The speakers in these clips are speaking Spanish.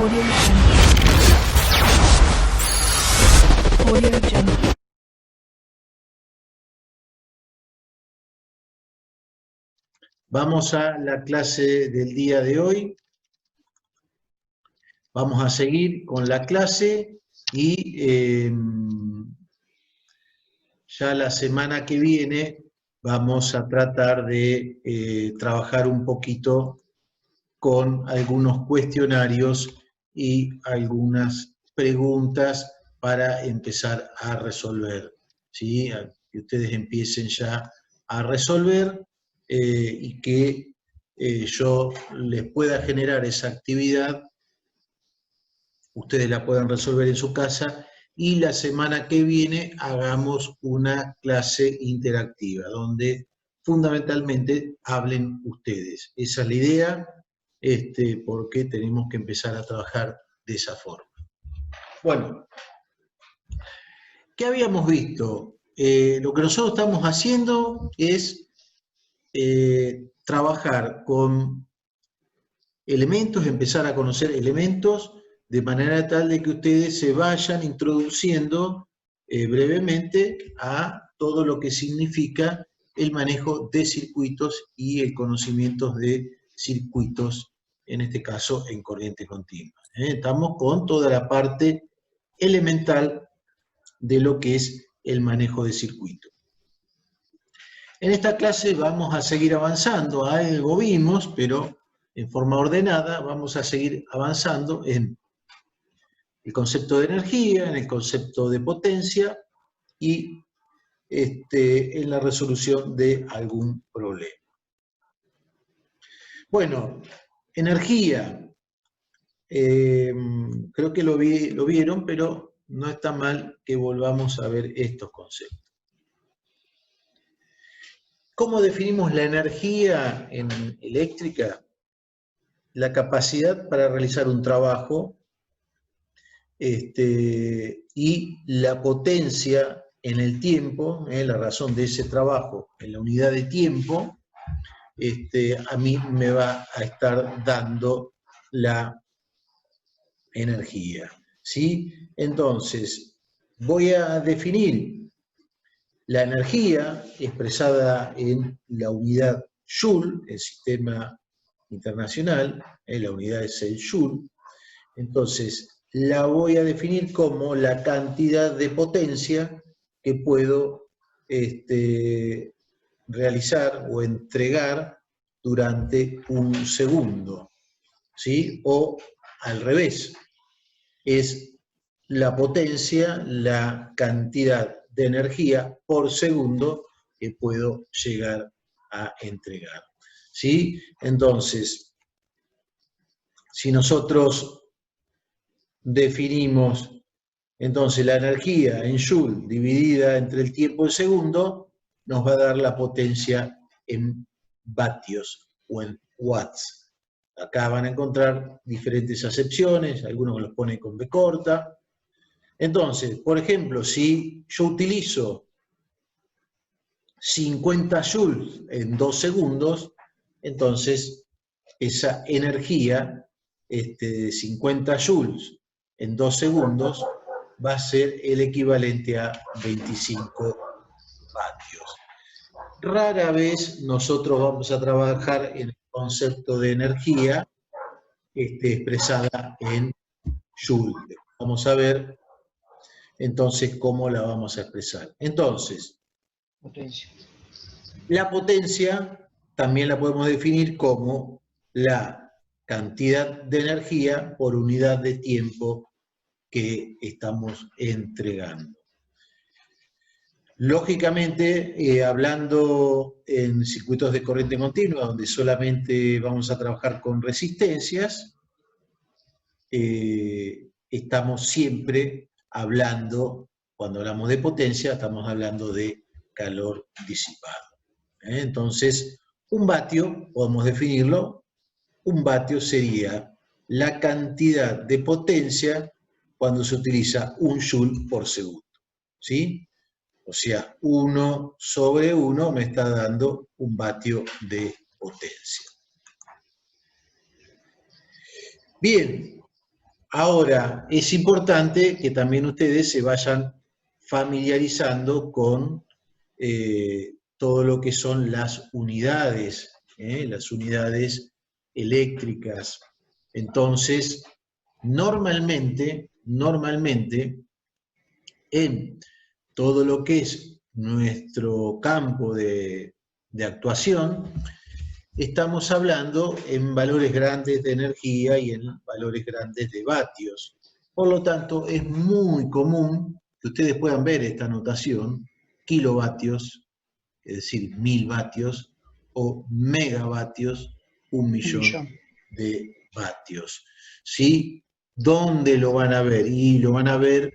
Audio Jungle. Audio Jungle. Vamos a la clase del día de hoy. Vamos a seguir con la clase y ya la semana que viene vamos a tratar de trabajar un poquito con algunos cuestionarios y algunas preguntas para empezar a resolver, ¿sí? Que ustedes empiecen ya a resolver y que yo les pueda generar esa actividad, ustedes la puedan resolver en su casa y la semana que viene hagamos una clase interactiva donde fundamentalmente hablen ustedes. Esa es la idea, porque tenemos que empezar a trabajar de esa forma. Bueno, ¿qué habíamos visto? Lo que nosotros estamos haciendo es trabajar con elementos, empezar a conocer elementos de manera tal de que ustedes se vayan introduciendo brevemente a todo lo que significa el manejo de circuitos y el conocimiento de circuitos, en este caso en corriente continua. Estamos con toda la parte elemental de lo que es el manejo de circuitos. En esta clase vamos a seguir avanzando, algo vimos, pero en forma ordenada vamos a seguir avanzando en el concepto de energía, en el concepto de potencia y en la resolución de algún problema. Bueno, energía, creo que lo vieron, pero no está mal que volvamos a ver estos conceptos. ¿Cómo definimos la energía en eléctrica? La capacidad para realizar un trabajo y la potencia en el tiempo, la razón de ese trabajo en la unidad de tiempo, a mí me va a estar dando la energía, ¿sí? Entonces, voy a definir la energía expresada en la unidad Joule, el sistema internacional, la unidad es el Joule. Entonces, la voy a definir como la cantidad de potencia que puedo realizar o entregar durante un segundo, ¿sí? O al revés, es la potencia, la cantidad de energía por segundo que puedo llegar a entregar, ¿sí? Entonces, si nosotros definimos entonces la energía en Joule dividida entre el tiempo en segundo, nos va a dar la potencia en vatios o en watts. Acá van a encontrar diferentes acepciones, algunos los ponen con B corta. Entonces, por ejemplo, si yo utilizo 50 joules en 2 segundos, entonces esa energía de 50 joules en 2 segundos va a ser el equivalente a 25 vatios. Rara vez nosotros vamos a trabajar en el concepto de energía expresada en joule. Vamos a ver entonces cómo la vamos a expresar. Entonces, la potencia también la podemos definir como la cantidad de energía por unidad de tiempo que estamos entregando. Lógicamente, hablando en circuitos de corriente continua, donde solamente vamos a trabajar con resistencias, estamos siempre hablando, cuando hablamos de potencia, estamos hablando de calor disipado. Entonces, un vatio, podemos definirlo, un vatio sería la cantidad de potencia cuando se utiliza un joule por segundo, ¿sí? O sea, 1 sobre 1 me está dando un vatio de potencia. Bien, Ahora, es importante que también ustedes se vayan familiarizando con todo lo que son las unidades eléctricas. Entonces, normalmente, en todo lo que es nuestro campo de actuación, estamos hablando en valores grandes de energía y en valores grandes de vatios. Por lo tanto, es muy común que ustedes puedan ver esta notación, kilovatios, es decir, 1000 vatios, o megavatios, 1.000.000 de vatios. ¿Sí? ¿Dónde lo van a ver? Y lo van a ver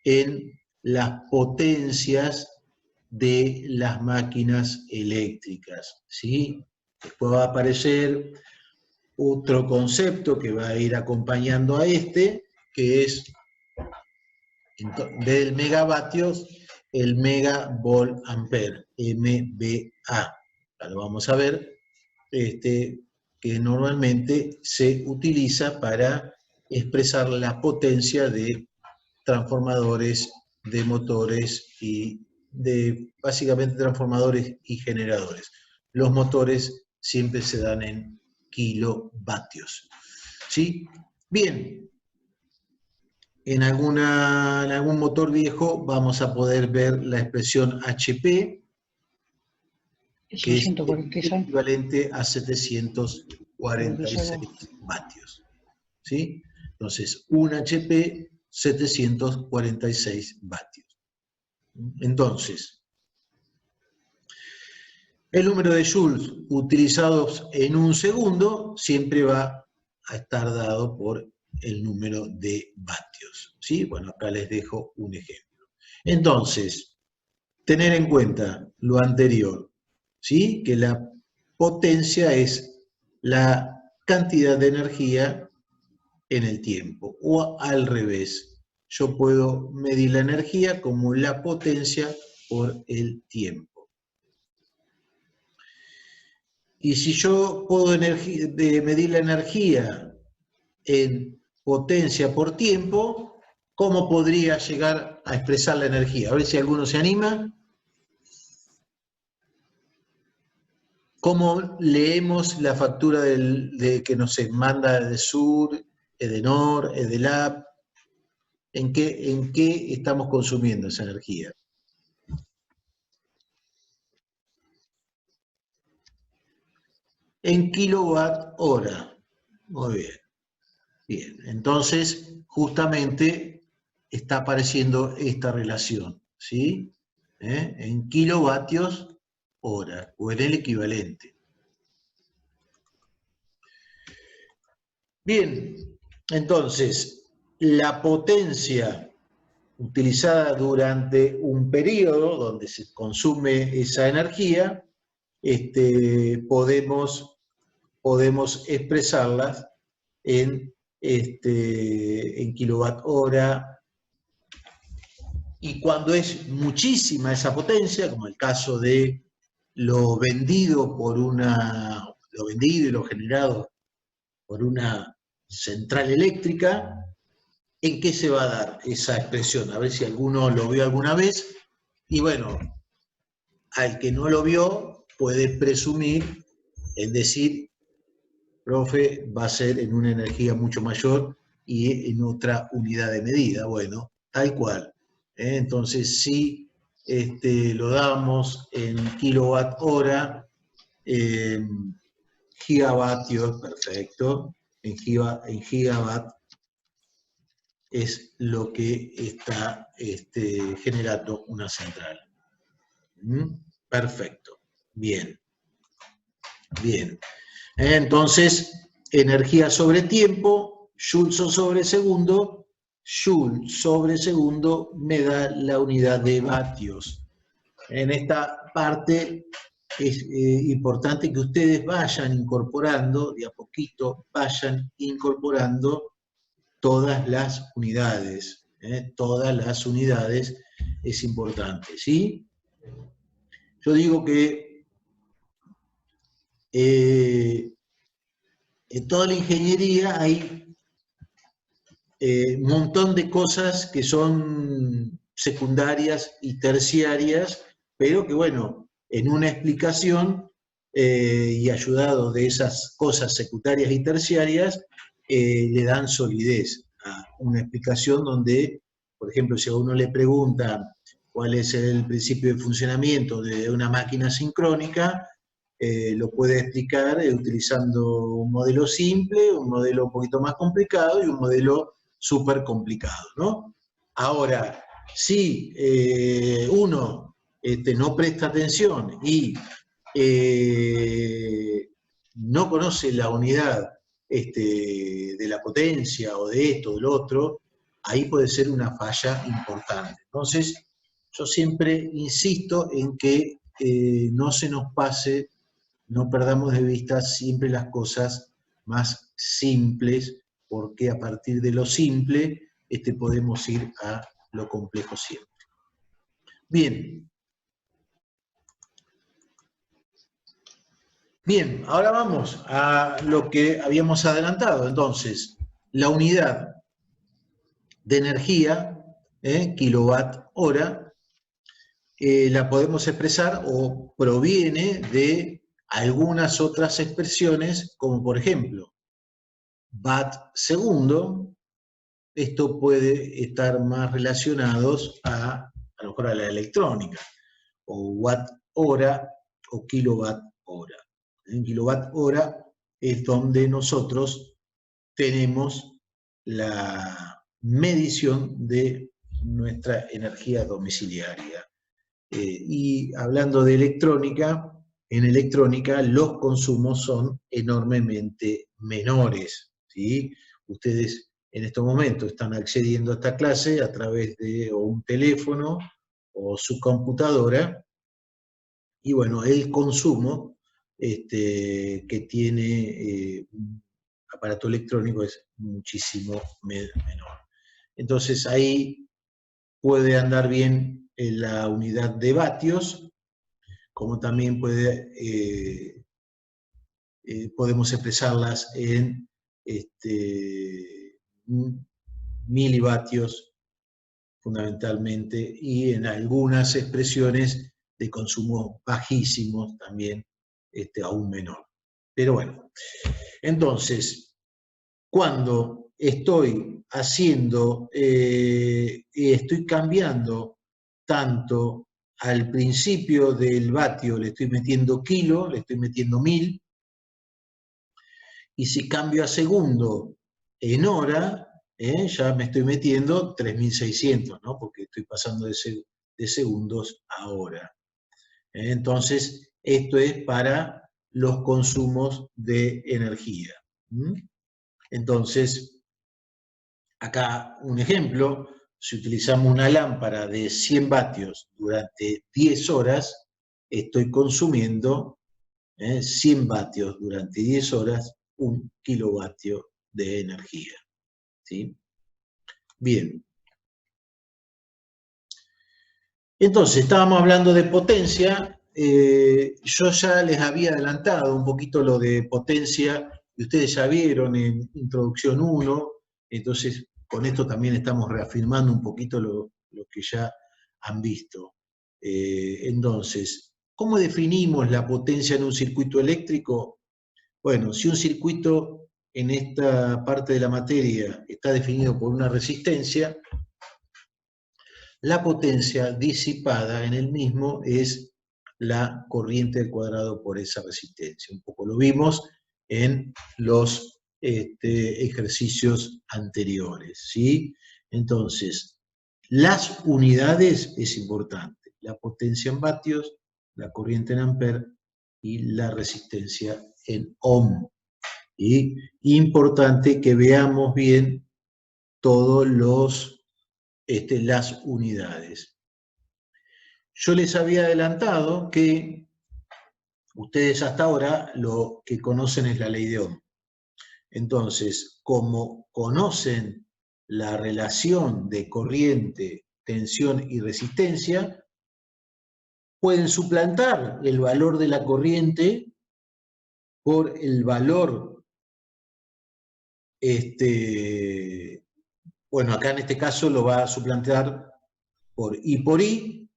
en las potencias de las máquinas eléctricas. ¿Sí? Después va a aparecer otro concepto que va a ir acompañando a este, que es del megavatios, el megavolt ampere, MVA. Ya lo vamos a ver, que normalmente se utiliza para expresar la potencia de transformadores, de motores y de básicamente transformadores y generadores. Los motores siempre se dan en kilovatios. ¿Sí? Bien, en algún motor viejo vamos a poder ver la expresión HP, que es equivalente a 746 vatios. ¿Sí? Entonces, 1 HP, 746 vatios. Entonces, el número de joules utilizados en un segundo siempre va a estar dado por el número de vatios. ¿Sí? Bueno, acá les dejo un ejemplo. Entonces, tener en cuenta lo anterior, ¿sí? Que la potencia es la cantidad de energía en el tiempo, o al revés. Yo puedo medir la energía como la potencia por el tiempo. Y si yo puedo medir la energía en potencia por tiempo, ¿cómo podría llegar a expresar la energía? A ver si alguno se anima. ¿Cómo leemos la factura que nos manda Edesur, Edenor, Edelab? ¿En qué estamos consumiendo esa energía? En kilowatt hora. Muy bien. Bien, entonces justamente está apareciendo esta relación, ¿sí? En kilovatios hora, o en el equivalente. Bien, entonces, la potencia utilizada durante un periodo donde se consume esa energía, podemos expresarlas en kilowatt hora, y cuando es muchísima esa potencia, como el caso de lo vendido y lo generado por una central eléctrica, ¿en qué se va a dar esa expresión? A ver si alguno lo vio alguna vez. Y bueno, al que no lo vio puede presumir en decir, profe, va a ser en una energía mucho mayor y en otra unidad de medida. Bueno, tal cual. Entonces, si lo damos en kilowatt hora, gigavatios, perfecto, en gigawatt es lo que está generando una central. Perfecto, bien, bien. Entonces, energía sobre tiempo, joules sobre segundo, joule sobre segundo me da la unidad de vatios. En esta parte es importante que ustedes vayan incorporando, de a poquito vayan incorporando todas las unidades. Todas las unidades es importante, ¿sí? Yo digo que en toda la ingeniería hay montón de cosas que son secundarias y terciarias, pero que bueno, en una explicación y ayudado de esas cosas secundarias y terciarias, le dan solidez a una explicación donde, por ejemplo, si a uno le pregunta cuál es el principio de funcionamiento de una máquina sincrónica, lo puede explicar utilizando un modelo simple, un modelo un poquito más complicado y un modelo súper complicado, ¿no? Ahora, si uno no presta atención y no conoce la unidad de la potencia o de esto o del otro, ahí puede ser una falla importante. Entonces, yo siempre insisto en que no se nos pase, no perdamos de vista siempre las cosas más simples, porque a partir de lo simple podemos ir a lo complejo siempre. Bien. Bien, ahora vamos a lo que habíamos adelantado. Entonces, la unidad de energía, kilowatt hora, la podemos expresar o proviene de algunas otras expresiones, como por ejemplo, watt segundo. Esto puede estar más relacionados a lo mejor a la electrónica, o watt hora o kilowatt hora. En kilowatt hora es donde nosotros tenemos la medición de nuestra energía domiciliaria. Y hablando de electrónica, en electrónica los consumos son enormemente menores, ¿sí? Ustedes en estos momentos están accediendo a esta clase a través de un teléfono o su computadora, y bueno, el consumo que tiene un aparato electrónico es muchísimo menor. Entonces ahí puede andar bien en la unidad de vatios, como también podemos expresarlas en milivatios fundamentalmente, y en algunas expresiones de consumo bajísimos también, aún menor. Pero bueno, entonces, cuando estoy haciendo, estoy cambiando tanto al principio del vatio, le estoy metiendo kilo, le estoy metiendo 1000, y si cambio a segundo en hora, ya me estoy metiendo 3600, ¿no? Porque estoy pasando de segundos a hora. Entonces, esto es para los consumos de energía. Entonces, acá un ejemplo: si utilizamos una lámpara de 100 vatios durante 10 horas, estoy consumiendo 100 vatios durante 10 horas, 1 kilovatio de energía. ¿Sí? Bien. Entonces, estábamos hablando de potencia. Yo ya les había adelantado un poquito lo de potencia, y ustedes ya vieron en Introducción 1, entonces con esto también estamos reafirmando un poquito lo que ya han visto. Entonces, ¿cómo definimos la potencia en un circuito eléctrico? Bueno, si un circuito en esta parte de la materia está definido por una resistencia, la potencia disipada en el mismo es la corriente al cuadrado por esa resistencia. Un poco lo vimos en los ejercicios anteriores, ¿sí? Entonces, las unidades es importante: la potencia en vatios, la corriente en amperes y la resistencia en ohm. Y importante que veamos bien todos las unidades. Yo les había adelantado que ustedes hasta ahora lo que conocen es la ley de Ohm. Entonces, como conocen la relación de corriente, tensión y resistencia, pueden suplantar el valor de la corriente por el valor bueno, acá en este caso lo va a suplantar por I por I,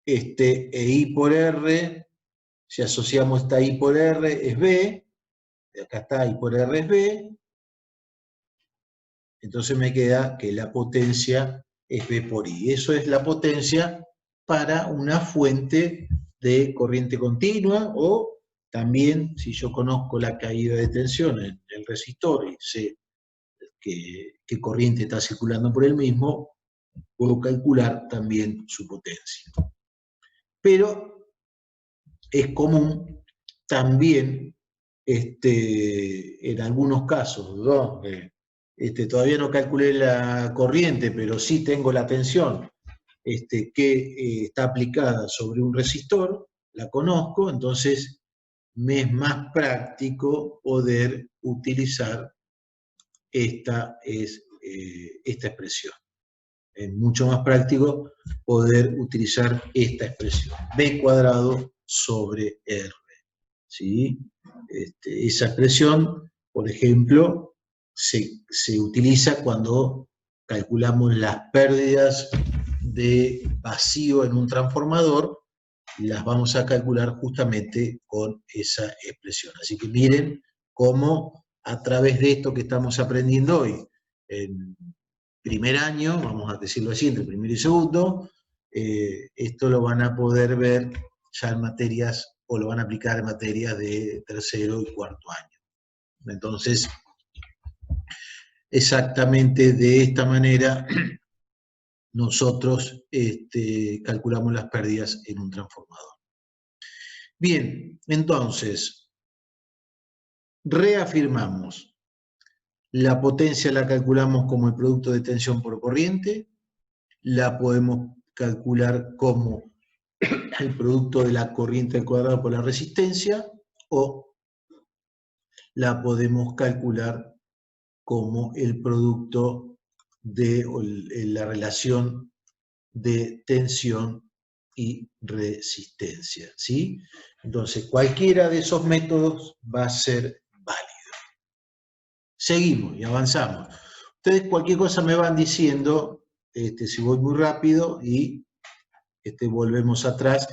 e I por R, si asociamos esta I por R es B, acá está I por R es B, entonces me queda que la potencia es B por I. Eso es la potencia para una fuente de corriente continua, o también, si yo conozco la caída de tensión en el resistor y sé qué corriente está circulando por el mismo, puedo calcular también su potencia. Pero es común también, en algunos casos, donde todavía no calculé la corriente, pero sí tengo la tensión que está aplicada sobre un resistor, la conozco, entonces me es más práctico poder utilizar esta expresión. Es mucho más práctico poder utilizar esta expresión, B cuadrado sobre R. ¿Sí? Esa expresión, por ejemplo, se utiliza cuando calculamos las pérdidas de vacío en un transformador, las vamos a calcular justamente con esa expresión. Así que miren cómo a través de esto que estamos aprendiendo hoy, en primer año, vamos a decirlo así, entre primero y segundo, esto lo van a poder ver ya en materias, o lo van a aplicar en materias de tercero y cuarto año. Entonces, exactamente de esta manera, nosotros calculamos las pérdidas en un transformador. Bien, entonces, reafirmamos. La potencia la calculamos como el producto de tensión por corriente, la podemos calcular como el producto de la corriente al cuadrado por la resistencia, o la podemos calcular como el producto de la relación de tensión y resistencia, ¿sí? Entonces, cualquiera de esos métodos va a ser válido. Seguimos y avanzamos. Ustedes cualquier cosa me van diciendo, si voy muy rápido, y volvemos atrás.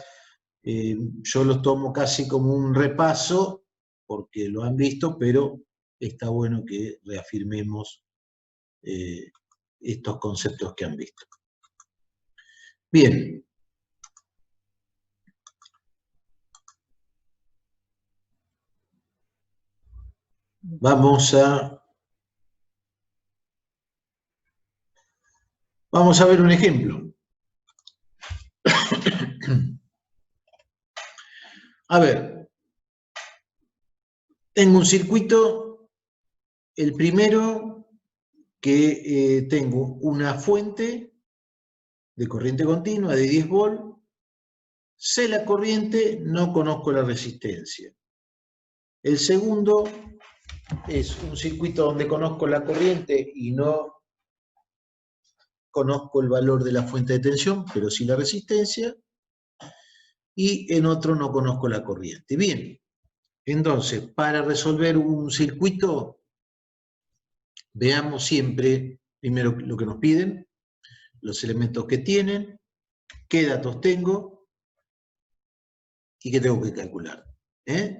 Yo los tomo casi como un repaso, porque lo han visto, pero está bueno que reafirmemos estos conceptos que han visto. Bien. Vamos a ver un ejemplo. A ver, tengo un circuito, el primero, que tengo una fuente de corriente continua de 10 volts, sé la corriente, no conozco la resistencia. El segundo es un circuito donde conozco la corriente y no conozco el valor de la fuente de tensión, pero sí la resistencia, y en otro no conozco la corriente. Bien, entonces, para resolver un circuito, veamos siempre, primero lo que nos piden, los elementos que tienen, qué datos tengo y qué tengo que calcular.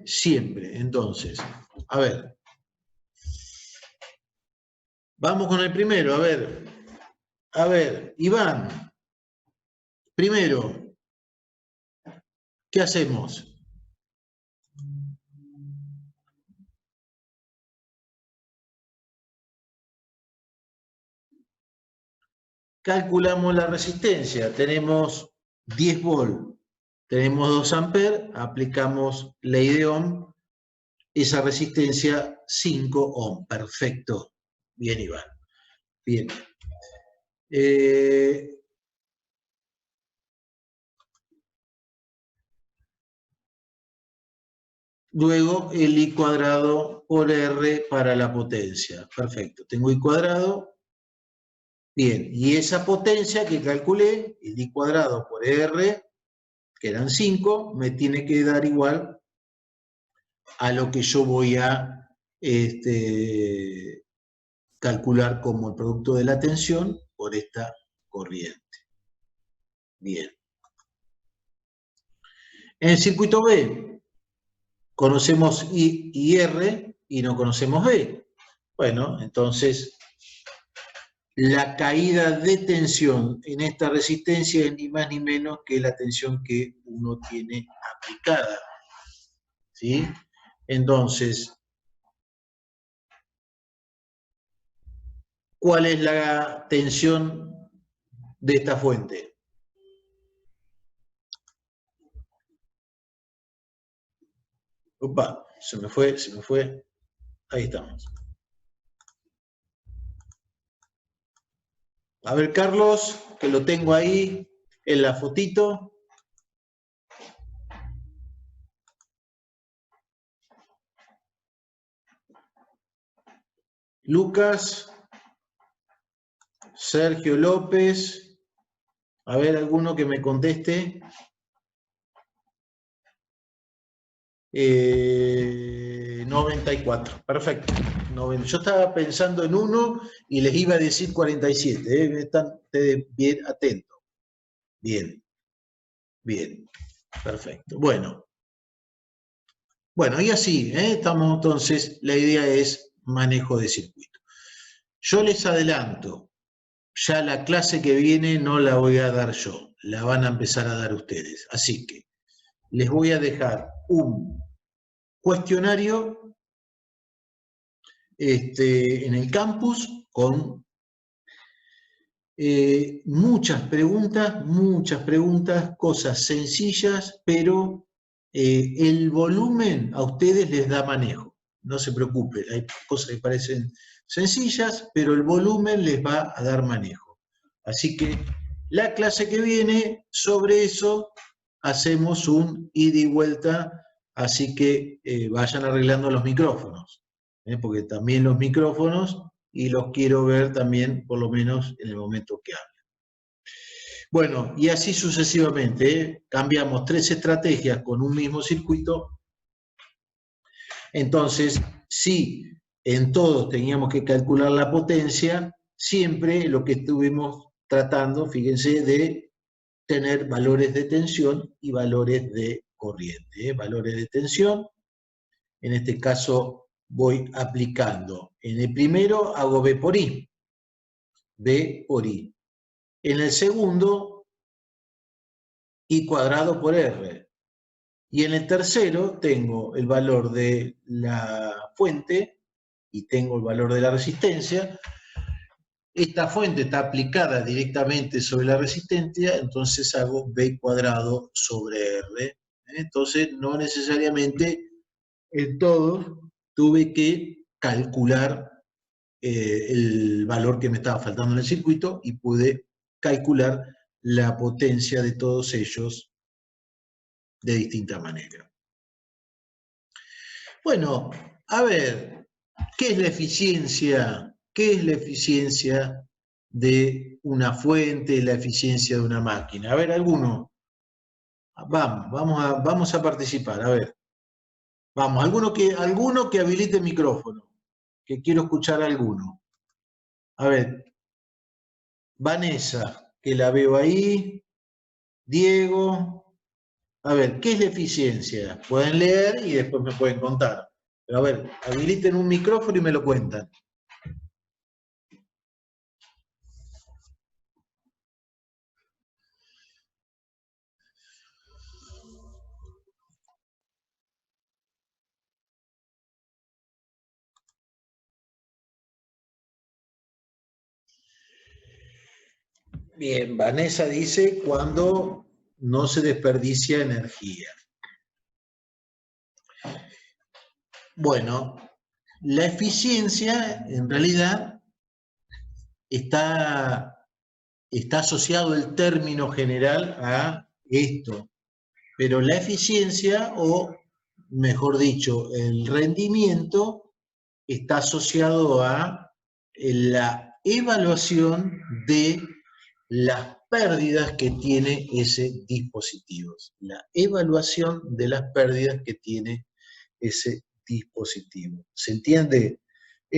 Siempre, entonces, a ver. Vamos con el primero, a ver, Iván, primero, ¿qué hacemos? Calculamos la resistencia, tenemos 10 volts, tenemos 2 amperes, aplicamos ley de Ohm, esa resistencia 5 ohm, perfecto. Bien, Iván, bien. Luego el I cuadrado por R para la potencia, perfecto. Tengo I cuadrado. Bien, y esa potencia que calculé, el I cuadrado por R, que eran 5, me tiene que dar igual a lo que yo voy a calcular como el producto de la tensión por esta corriente. Bien. En el circuito B, conocemos I y R y no conocemos B. Bueno, entonces la caída de tensión en esta resistencia es ni más ni menos que la tensión que uno tiene aplicada. ¿Sí? Entonces, ¿cuál es la tensión de esta fuente? Opa, se me fue. Ahí estamos. A ver, Carlos, que lo tengo ahí en la fotito. Lucas, Sergio López. A ver, alguno que me conteste. 94, perfecto. Yo estaba pensando en uno y les iba a decir 47. Están ustedes bien atentos. Bien, bien, perfecto. Bueno, y así, estamos entonces, la idea es manejo de circuito. Yo les adelanto, ya la clase que viene no la voy a dar yo, la van a empezar a dar ustedes. Así que les voy a dejar un cuestionario en el campus con muchas preguntas, cosas sencillas, pero el volumen a ustedes les da manejo. No se preocupen, hay cosas que parecen sencillas, pero el volumen les va a dar manejo. Así que la clase que viene, sobre eso, hacemos un ida y vuelta, así que vayan arreglando los micrófonos, porque también los micrófonos, y los quiero ver también, por lo menos, en el momento que hablen. Bueno, y así sucesivamente, cambiamos 3 estrategias con un mismo circuito. Entonces, si en todos teníamos que calcular la potencia, siempre lo que estuvimos tratando, fíjense, de tener valores de tensión y valores de corriente. Valores de tensión, en este caso voy aplicando. En el primero hago B por I. B por I. En el segundo, I cuadrado por R. Y en el tercero tengo el valor de la fuente y tengo el valor de la resistencia. Esta fuente está aplicada directamente sobre la resistencia, entonces hago B cuadrado sobre R. Entonces, no necesariamente en todos tuve que calcular el valor que me estaba faltando en el circuito y pude calcular la potencia de todos ellos de distinta manera. Bueno, a ver, ¿qué es la eficiencia? ¿Qué es la eficiencia de una fuente, la eficiencia de una máquina? A ver, alguno. Vamos a participar, a ver. Vamos, alguno que habilite el micrófono, que quiero escuchar a alguno. A ver, Vanessa, que la veo ahí. Diego. A ver, ¿qué es la eficiencia? Pueden leer y después me pueden contar. Pero a ver, habiliten un micrófono y me lo cuentan. Bien, Vanessa dice cuando no se desperdicia energía. Bueno, la eficiencia en realidad está asociado el término general a esto, pero la eficiencia, o mejor dicho, el rendimiento, está asociado a la evaluación de las pérdidas que tiene ese dispositivo. La evaluación de las pérdidas que tiene ese dispositivo. ¿Se entiende?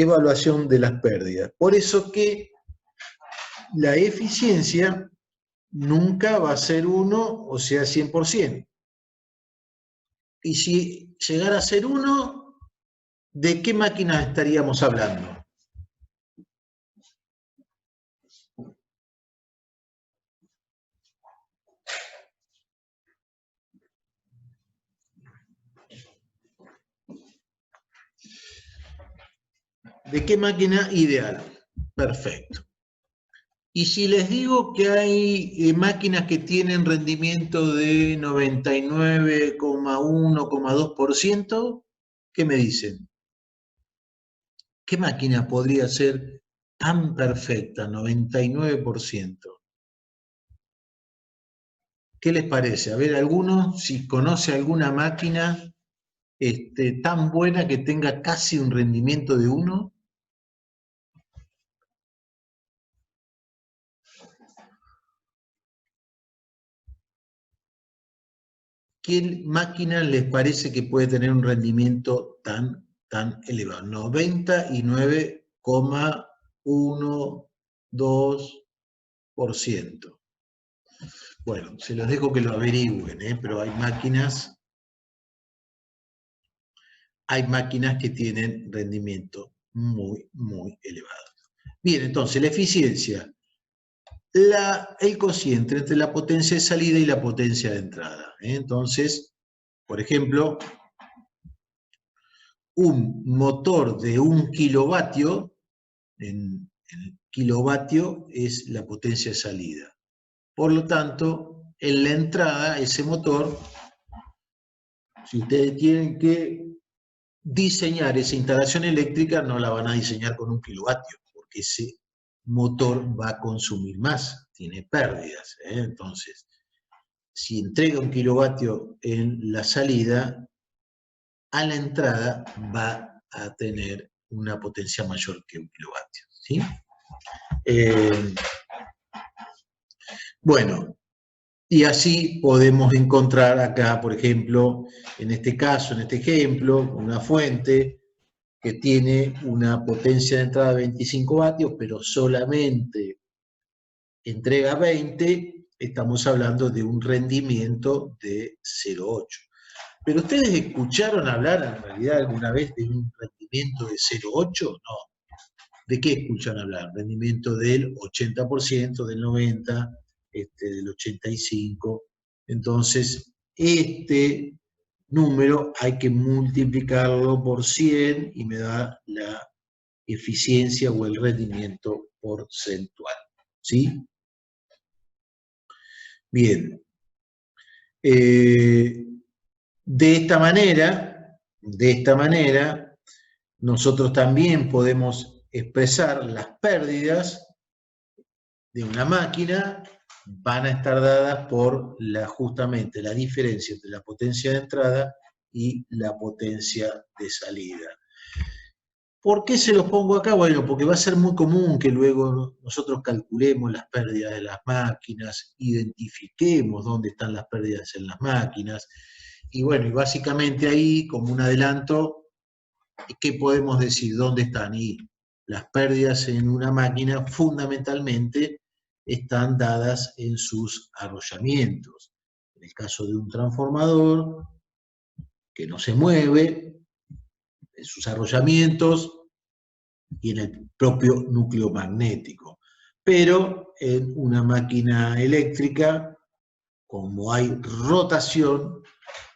evaluación de las pérdidas. Por eso que la eficiencia nunca va a ser 1, o sea, 100%. Y si llegara a ser 1, ¿de qué máquina estaríamos hablando? ¿De qué máquina ideal? Perfecto. Y si les digo que hay máquinas que tienen rendimiento de 99,1,2%, ¿qué me dicen? ¿Qué máquina podría ser tan perfecta, 99%? ¿Qué les parece? A ver, alguno, si conoce alguna máquina tan buena que tenga casi un rendimiento de 1. ¿Qué máquina les parece que puede tener un rendimiento tan elevado? 99,112%. Bueno, se los dejo que lo averigüen, pero hay máquinas que tienen rendimiento muy, muy elevado. Bien, entonces la eficiencia, el cociente entre la potencia de salida y la potencia de entrada. Entonces, por ejemplo, un motor de 1 kilovatio, en el kilovatio es la potencia de salida. Por lo tanto, en la entrada, ese motor, si ustedes tienen que diseñar esa instalación eléctrica, no la van a diseñar con 1 kilovatio, porque ese motor va a consumir más, tiene pérdidas. Entonces, si entrega 1 kilovatio en la salida, a la entrada va a tener una potencia mayor que 1 kilovatio. ¿Sí? Bueno, y así podemos encontrar acá, por ejemplo, en este caso, en este ejemplo, una fuente que tiene una potencia de entrada de 25 vatios, pero solamente entrega 20, estamos hablando de un rendimiento de 0,8. ¿Pero ustedes escucharon hablar en realidad alguna vez de un rendimiento de 0,8? No. ¿De qué escuchan hablar? Rendimiento del 80%, del 90%, del 85%. Entonces, este número hay que multiplicarlo por 100 y me da la eficiencia o el rendimiento porcentual. ¿Sí? Bien. De esta manera, nosotros también podemos expresar las pérdidas de una máquina, van a estar dadas por justamente la diferencia entre la potencia de entrada y la potencia de salida. ¿Por qué se los pongo acá? Bueno, porque va a ser muy común que luego nosotros calculemos las pérdidas de las máquinas, identifiquemos dónde están las pérdidas en las máquinas, y bueno, y básicamente ahí, como un adelanto, ¿qué podemos decir? ¿Dónde están? Y las pérdidas en una máquina fundamentalmente están dadas en sus arrollamientos. En el caso de un transformador que no se mueve, en sus arrollamientos y en el propio núcleo magnético. Pero en una máquina eléctrica, como hay rotación,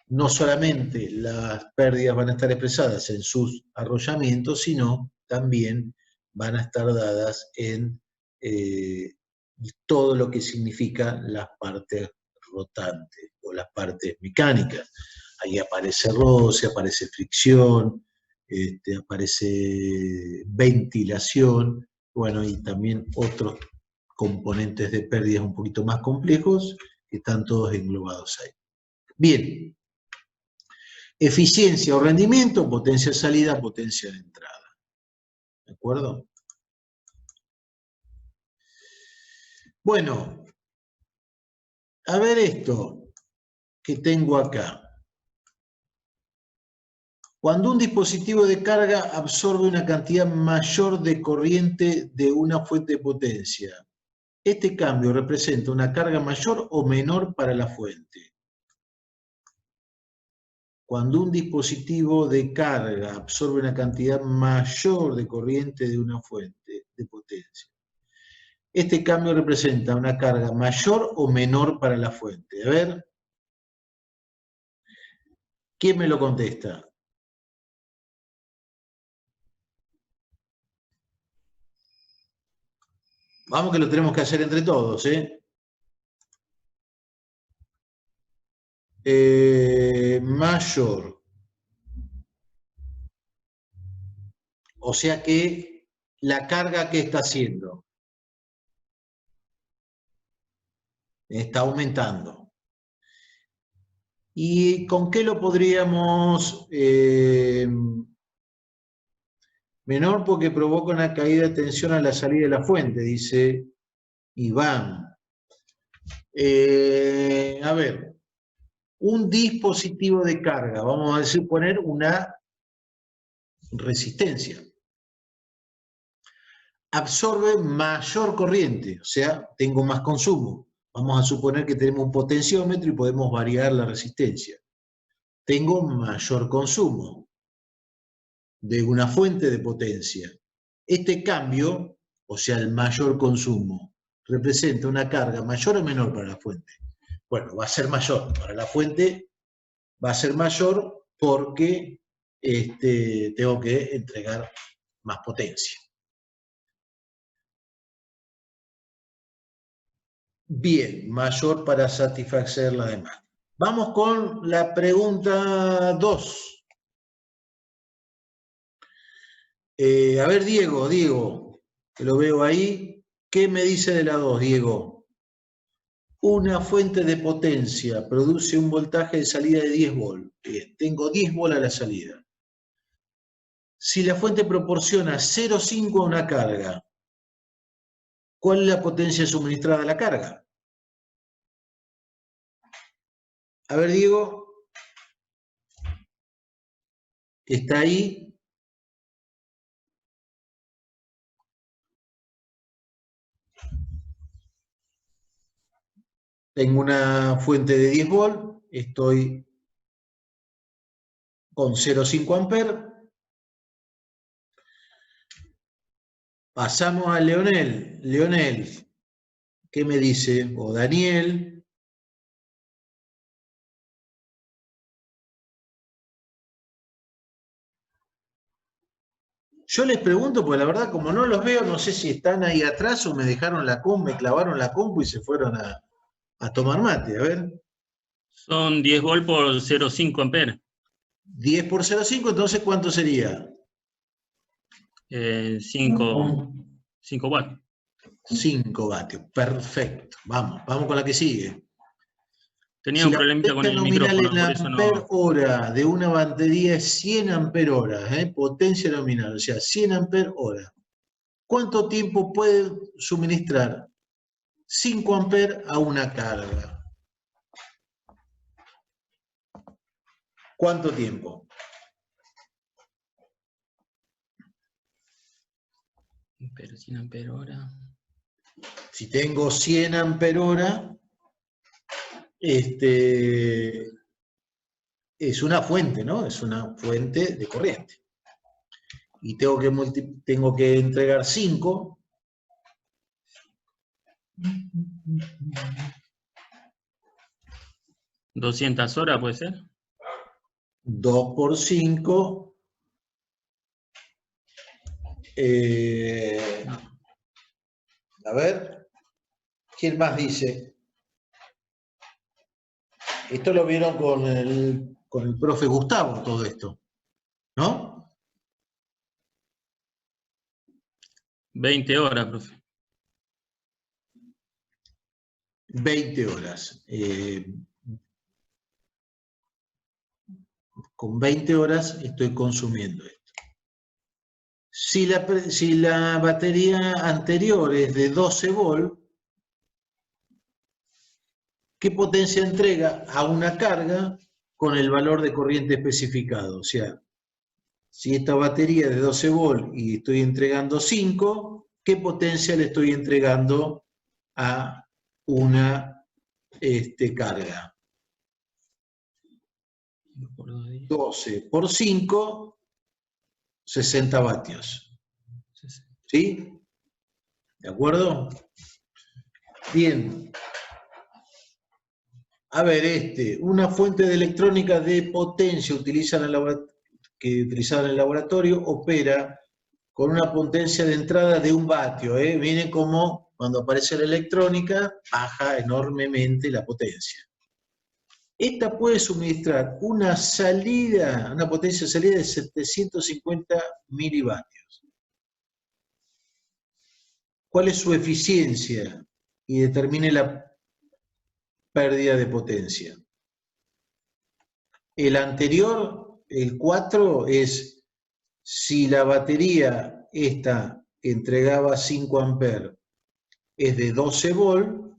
no solamente las pérdidas van a estar expresadas en sus arrollamientos, sino también van a estar dadas en todo lo que significan las partes rotantes o las partes mecánicas. Ahí aparece roce, aparece fricción, aparece ventilación, bueno, y también otros componentes de pérdidas un poquito más complejos que están todos englobados ahí. Bien, eficiencia o rendimiento, potencia de salida, potencia de entrada. ¿De acuerdo? Bueno, a ver esto que tengo acá. Cuando un dispositivo de carga absorbe una cantidad mayor de corriente de una fuente de potencia, ¿este cambio representa una carga mayor o menor para la fuente? Cuando un dispositivo de carga absorbe una cantidad mayor de corriente de una fuente de potencia, ¿este cambio representa una carga mayor o menor para la fuente? A ver, ¿quién me lo contesta? Vamos que lo tenemos que hacer entre todos, ¿eh? Mayor. O sea que la carga que está haciendo está aumentando. ¿Y con qué lo podríamos? Menor porque provoca una caída de tensión a la salida de la fuente, dice Iván. A ver, un dispositivo de carga, vamos a decir, poner una resistencia. Absorbe mayor corriente, o sea, tengo más consumo. Vamos a suponer que tenemos un potenciómetro y podemos variar la resistencia. Tengo mayor consumo de una fuente de potencia. Este cambio, o sea, el mayor consumo, representa una carga mayor o menor para la fuente. Bueno, va a ser mayor. Para la fuente va a ser mayor porque tengo que entregar más potencia. Bien, mayor para satisfacer la demanda. Vamos con la pregunta 2. A ver, Diego, que lo veo ahí. ¿Qué me dice de la 2, Diego? Una fuente de potencia produce un voltaje de salida de 10 volts. Bien, tengo 10 volts a la salida. Si la fuente proporciona 0,5 a una carga, ¿cuál es la potencia suministrada a la carga? A ver, Diego. ¿Está ahí? Tengo una fuente de 10 volts, estoy con 0,5 amperes. Pasamos a Leonel. Leonel, ¿qué me dice? O Daniel. Yo les pregunto, porque la verdad, como no los veo, no sé si están ahí atrás o me dejaron la compu, me clavaron la compu y se fueron a tomar mate. A ver. Son 10 volts por 0,5 amperes. 10 por 0,5, entonces ¿cuánto sería? 5 watts. 5 vatios, perfecto. Vamos con la que sigue. Tenía Si un la problemita con potencia el nominal micrófono, en por eso ampere no. hora de una batería es 100 ampere hora, potencia nominal, o sea, 100 ampere hora. ¿Cuánto tiempo puede suministrar 5 amperes a una carga? ¿Cuánto tiempo? Pero 100 amperes hora. Si tengo 100 ampere hora, es una fuente, ¿no? Es una fuente de corriente. Y tengo que entregar 5. ¿200 horas puede ser? 2 por 5. A ver, ¿quién más dice? Esto lo vieron con el profe Gustavo, todo esto, ¿no? 20 horas, profe. 20 horas. Con 20 horas estoy consumiendo esto. Si la batería anterior es de 12 volts, ¿qué potencia entrega a una carga con el valor de corriente especificado? O sea, Si esta batería es de 12 volts y estoy entregando 5, ¿qué potencia le estoy entregando a una carga? 12 por 5, 60 vatios. ¿Sí? ¿De acuerdo? Bien. A ver, una fuente de electrónica de potencia utilizada en el laboratorio opera con una potencia de entrada de 1 vatio. Viene como cuando aparece la electrónica, baja enormemente la potencia. Esta puede suministrar una potencia de salida de 750 milivatios. ¿Cuál es su eficiencia? Y determine la pérdida de potencia. El anterior, el 4, es si la batería esta que entregaba 5 amperes es de 12 volts,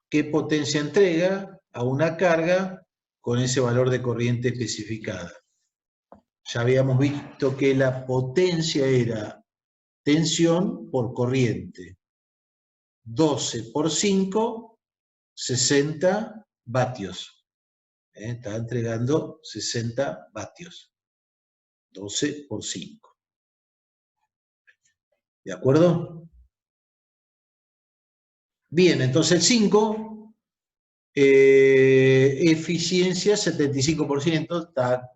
¿qué potencia entrega a una carga con ese valor de corriente especificada? Ya habíamos visto que la potencia era tensión por corriente. 12 por 5, 60 vatios. Está entregando 60 vatios. 12 por 5. ¿De acuerdo? Bien, entonces el 5, eficiencia 75%,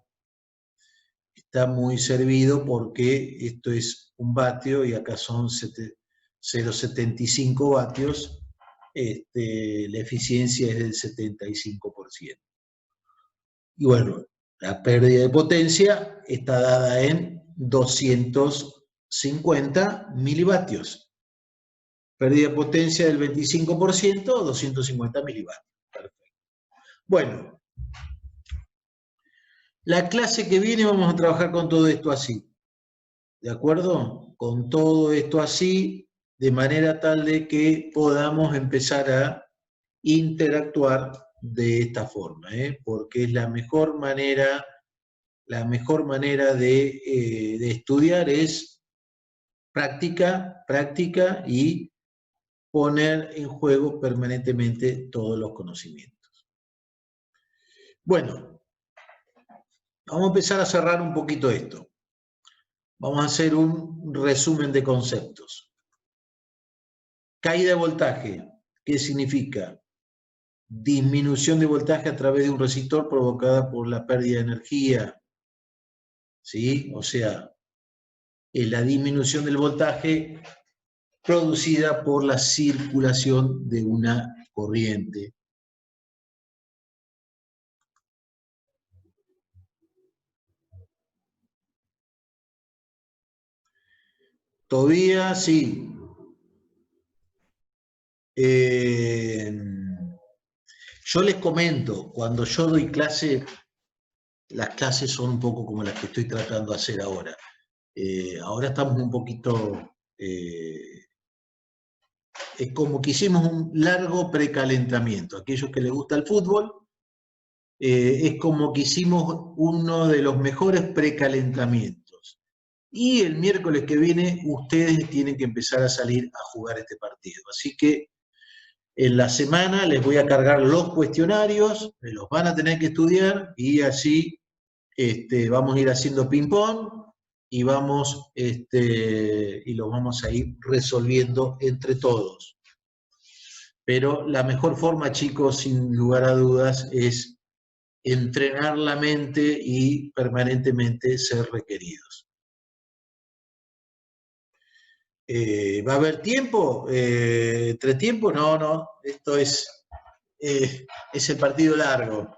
está muy servido porque esto es 1 vatio y acá son 0,75 vatios. La eficiencia es del 75%. Y bueno, la pérdida de potencia está dada en 250 milivatios. Pérdida de potencia del 25%, 250 milivatios. Perfecto. Bueno, la clase que viene vamos a trabajar con todo esto así. ¿De acuerdo? Con todo esto así, de manera tal de que podamos empezar a interactuar de esta forma, porque es la mejor manera de estudiar es práctica, práctica y poner en juego permanentemente todos los conocimientos. Bueno, vamos a empezar a cerrar un poquito esto. Vamos a hacer un resumen de conceptos. Caída de voltaje, ¿qué significa? Disminución de voltaje a través de un resistor provocada por la pérdida de energía. ¿Sí? O sea, es la disminución del voltaje producida por la circulación de una corriente. Todavía sí. Yo les comento, cuando yo doy clase, las clases son un poco como las que estoy tratando de hacer ahora. Ahora estamos un poquito... es como que hicimos un largo precalentamiento. Aquellos que les gusta el fútbol, es como que hicimos uno de los mejores precalentamientos. Y el miércoles que viene ustedes tienen que empezar a salir a jugar este partido. Así que en la semana les voy a cargar los cuestionarios, los van a tener que estudiar y así vamos a ir haciendo ping-pong y y los vamos a ir resolviendo entre todos. Pero la mejor forma, chicos, sin lugar a dudas, es entrenar la mente y permanentemente ser requeridos. ¿Va a haber tiempo? ¿Entre tiempo? No. Esto es el partido largo.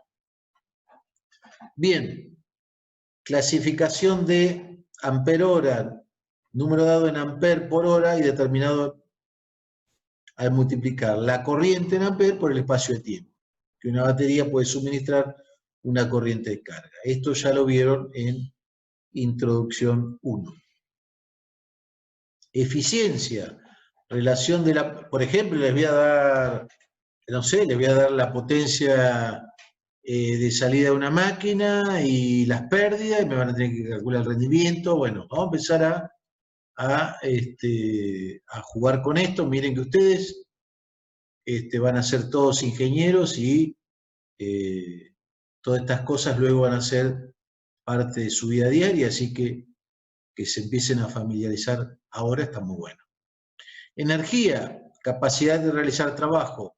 Bien. Clasificación de ampere-hora. Número dado en ampere por hora y determinado al multiplicar la corriente en ampere por el espacio de tiempo que una batería puede suministrar una corriente de carga. Esto ya lo vieron en introducción 1. Eficiencia, relación de la... Por ejemplo, les voy a dar, no sé, les voy a dar la potencia de salida de una máquina y las pérdidas, y me van a tener que calcular el rendimiento. Bueno, vamos a empezar a jugar con esto. Miren que ustedes van a ser todos ingenieros y todas estas cosas luego van a ser parte de su vida diaria, así que se empiecen a familiarizar ahora está muy bueno. Energía, capacidad de realizar trabajo.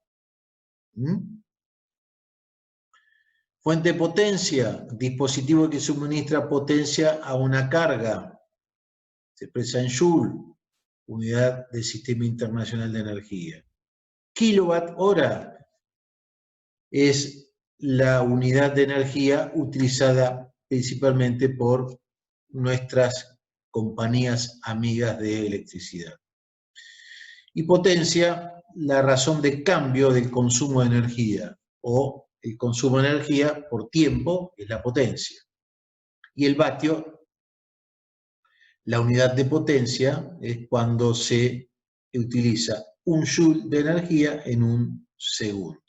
Fuente de potencia, dispositivo que suministra potencia a una carga. Se expresa en Joule, unidad del Sistema Internacional de Energía. Kilowatt hora es la unidad de energía utilizada principalmente por nuestras compañías amigas de electricidad. Y potencia, la razón de cambio del consumo de energía, o el consumo de energía por tiempo es la potencia. Y el vatio, la unidad de potencia, es cuando se utiliza un joule de energía en un segundo.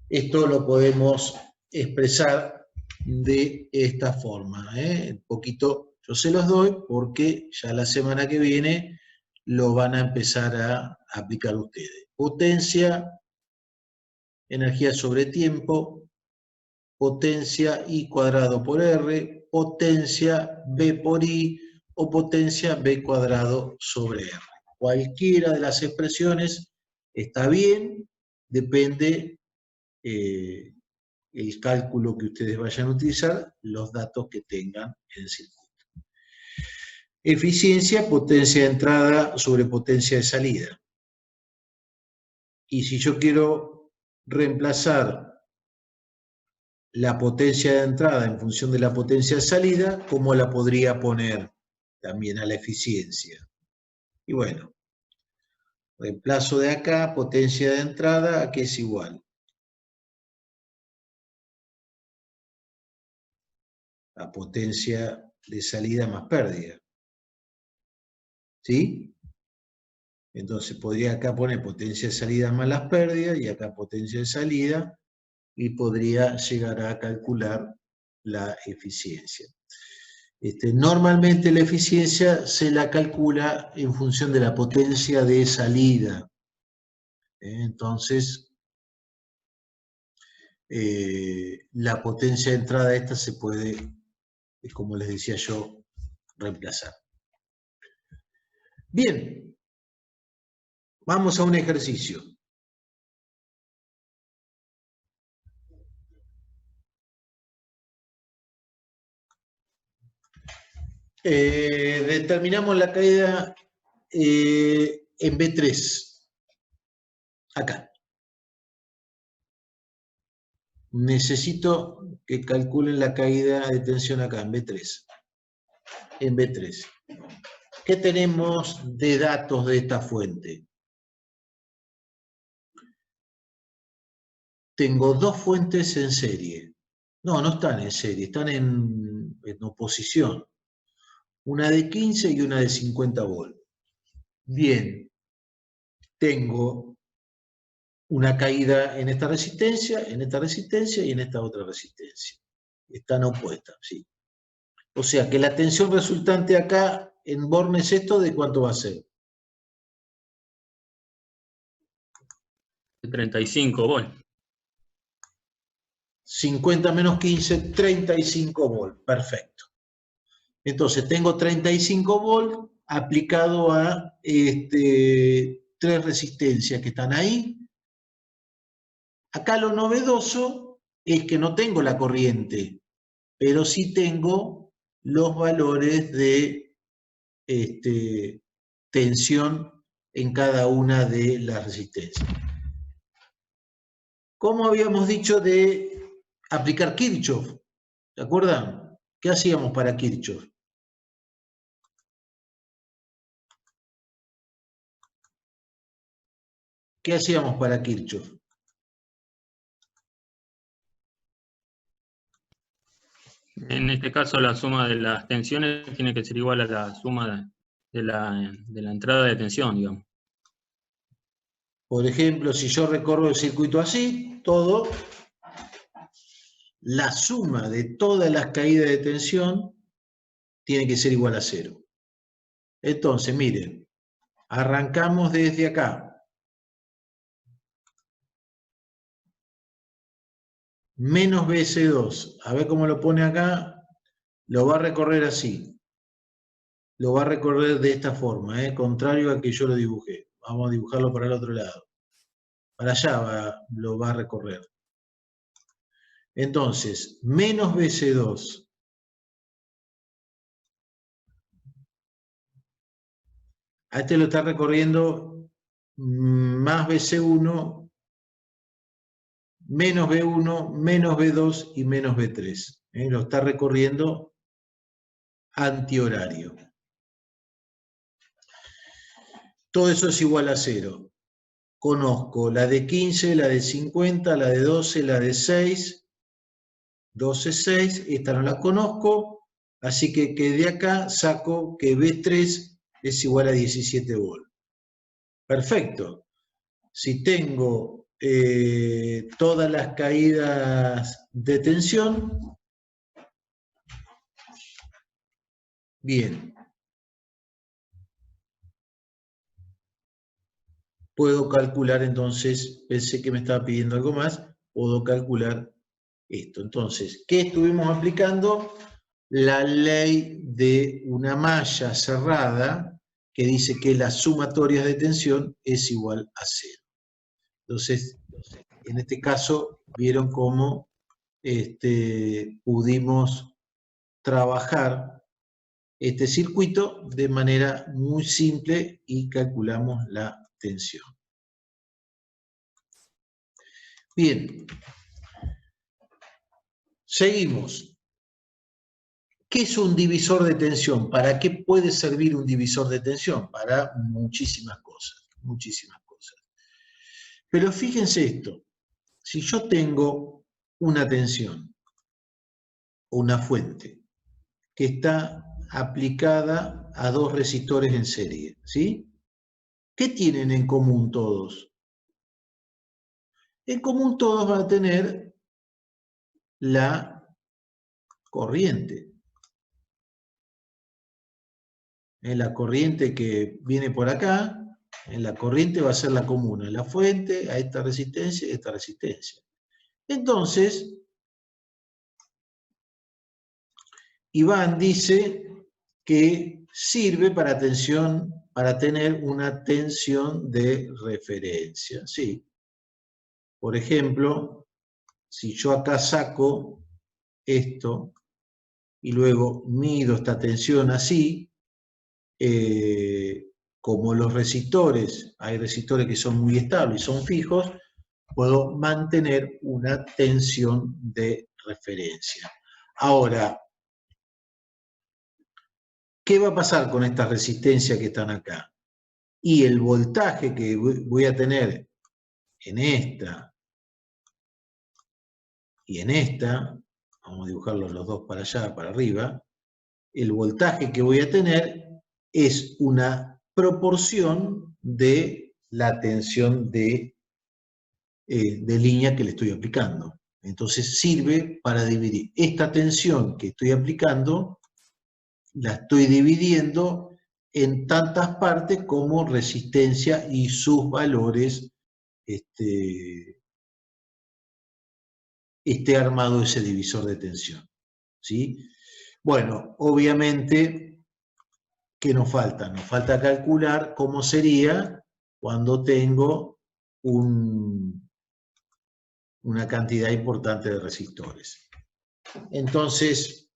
Esto lo podemos expresar de esta forma. Un poquito yo se los doy porque ya la semana que viene lo van a empezar a aplicar ustedes. Potencia, energía sobre tiempo, potencia I cuadrado por R, potencia B por I o potencia B cuadrado sobre R. Cualquiera de las expresiones está bien, depende el cálculo que ustedes vayan a utilizar, los datos que tengan en el circuito. Eficiencia, potencia de entrada sobre potencia de salida. Y si yo quiero reemplazar la potencia de entrada en función de la potencia de salida, ¿cómo la podría poner también a la eficiencia? Y bueno, reemplazo de acá, potencia de entrada, ¿a qué es igual? La potencia de salida más pérdida. ¿Sí? Entonces podría acá poner potencia de salida más las pérdidas y acá potencia de salida y podría llegar a calcular la eficiencia. Normalmente la eficiencia se la calcula en función de la potencia de salida. Entonces, la potencia de entrada esta se puede, como les decía yo, reemplazar. Bien, vamos a un ejercicio. Determinamos la caída en B3. Acá. Necesito que calculen la caída de tensión acá, en B3. En B3. ¿Qué tenemos de datos de esta fuente? Tengo dos fuentes en serie. No, no están en serie, están en oposición. Una de 15 y una de 50 volts. Bien, tengo una caída en esta resistencia y en esta otra resistencia. Están opuestas, sí. O sea que la tensión resultante acá en bornes esto, ¿de cuánto va a ser? 35 volts. 50 menos 15, 35 volts. Perfecto. Entonces tengo 35 volts aplicado a tres resistencias que están ahí. Acá lo novedoso es que no tengo la corriente, pero sí tengo los valores de tensión en cada una de las resistencias. ¿Cómo habíamos dicho de aplicar Kirchhoff? ¿Se acuerdan? ¿Qué hacíamos para Kirchhoff? ¿Qué hacíamos para Kirchhoff? En este caso, la suma de las tensiones tiene que ser igual a la suma de la entrada de tensión, digamos. Por ejemplo, si yo recorro el circuito así, todo, la suma de todas las caídas de tensión tiene que ser igual a 0. Entonces, miren, arrancamos desde acá. Menos BC2. A ver cómo lo pone acá. Lo va a recorrer así. Lo va a recorrer de esta forma, contrario a que yo lo dibujé. Vamos a dibujarlo para el otro lado. Para allá lo va a recorrer. Entonces, menos BC2. A este lo está recorriendo más BC1, menos B1, menos B2 y menos B3. Lo está recorriendo antihorario. Todo eso es igual a 0. Conozco la de 15, la de 50, la de 12, la de 6, 12, 6, esta no la conozco, así que de acá saco que B3 es igual a 17 volts. Perfecto. Si tengo todas las caídas de tensión, bien. Puedo calcular entonces, pensé que me estaba pidiendo algo más, puedo calcular esto. Entonces, ¿qué estuvimos aplicando? La ley de una malla cerrada que dice que las sumatorias de tensión es igual a 0. Entonces, en este caso, vieron cómo pudimos trabajar este circuito de manera muy simple y calculamos la tensión. Bien, seguimos. ¿Qué es un divisor de tensión? ¿Para qué puede servir un divisor de tensión? Para muchísimas cosas, muchísimas cosas. Pero fíjense esto, si yo tengo una tensión, una fuente, que está aplicada a dos resistores en serie, ¿sí? ¿Qué tienen en común todos? En común todos van a tener la corriente. En la corriente que viene por acá, en la corriente va a ser la común a la fuente, a esta resistencia y a esta resistencia. Entonces, Iván dice que sirve para tener una tensión de referencia. Sí. Por ejemplo, si yo acá saco esto y luego mido esta tensión así, como los resistores, hay resistores que son muy estables y son fijos, puedo mantener una tensión de referencia. Ahora, ¿qué va a pasar con estas resistencias que están acá? Y el voltaje que voy a tener en esta y en esta, vamos a dibujarlos los dos para allá, para arriba, el voltaje que voy a tener es una proporción de la tensión de línea que le estoy aplicando. Entonces sirve para dividir. Esta tensión que estoy aplicando, la estoy dividiendo en tantas partes como resistencia y sus valores esté armado ese divisor de tensión. ¿Sí? Bueno, obviamente, ¿qué nos falta? Nos falta calcular cómo sería cuando tengo una cantidad importante de resistores. Entonces,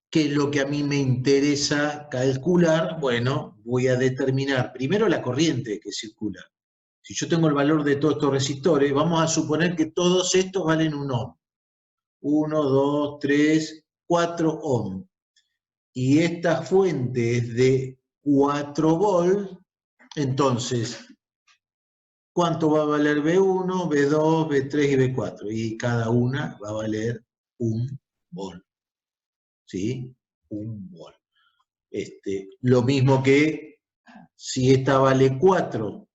¿qué es lo que a mí me interesa calcular? Bueno, voy a determinar primero la corriente que circula. Si yo tengo el valor de todos estos resistores, vamos a suponer que todos estos valen 1 ohm. 1, 2, 3, 4 ohm. Y esta fuente es de 4 volts, entonces, ¿cuánto va a valer B1, B2, B3 y B4? Y cada una va a valer 1 volt. ¿Sí? 1 volt. Lo mismo que Si esta vale 4,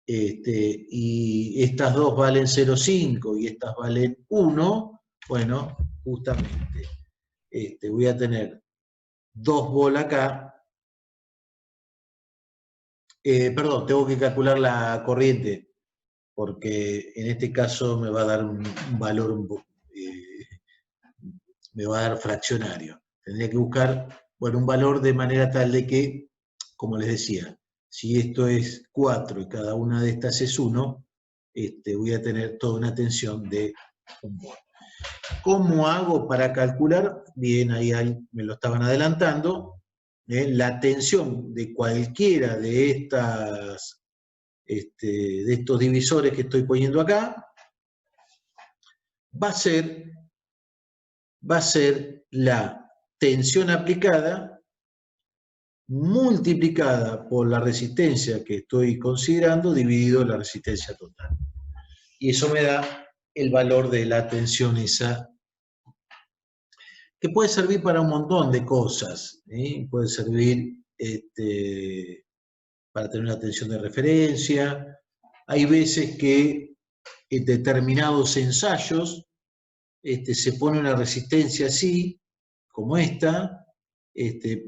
y estas dos valen 0,5 y estas valen 1, bueno, justamente voy a tener 2 bolas acá. Perdón, tengo que calcular la corriente, porque en este caso me va a dar un valor, me va a dar fraccionario. Tendría que buscar, bueno, un valor de manera tal de que, como les decía, si esto es 4 y cada una de estas es 1, voy a tener toda una tensión de 1 volt. ¿Cómo hago para calcular? Bien, ahí me lo estaban adelantando. La tensión de cualquiera de estos divisores que estoy poniendo acá va a ser la tensión aplicada multiplicada por la resistencia que estoy considerando dividido la resistencia total. Y eso me da el valor de la tensión esa, que puede servir para un montón de cosas. Puede servir para tener una tensión de referencia. Hay veces que en determinados ensayos se pone una resistencia así, como esta,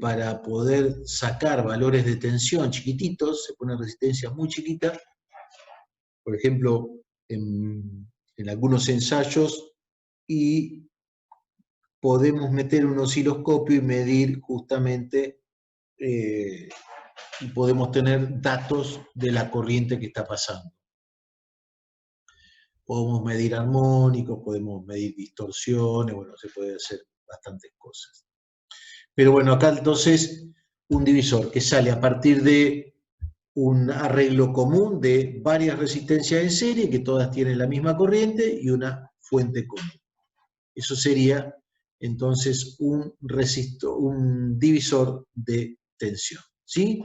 para poder sacar valores de tensión chiquititos, se pone resistencia muy chiquita. Por ejemplo, en algunos ensayos, y podemos meter un osciloscopio y medir justamente, y podemos tener datos de la corriente que está pasando. Podemos medir armónicos, podemos medir distorsiones, bueno, se puede hacer bastantes cosas. Pero bueno, acá entonces un divisor que sale a partir de un arreglo común de varias resistencias en serie, que todas tienen la misma corriente, y una fuente común. Eso sería entonces un divisor de tensión. ¿Sí?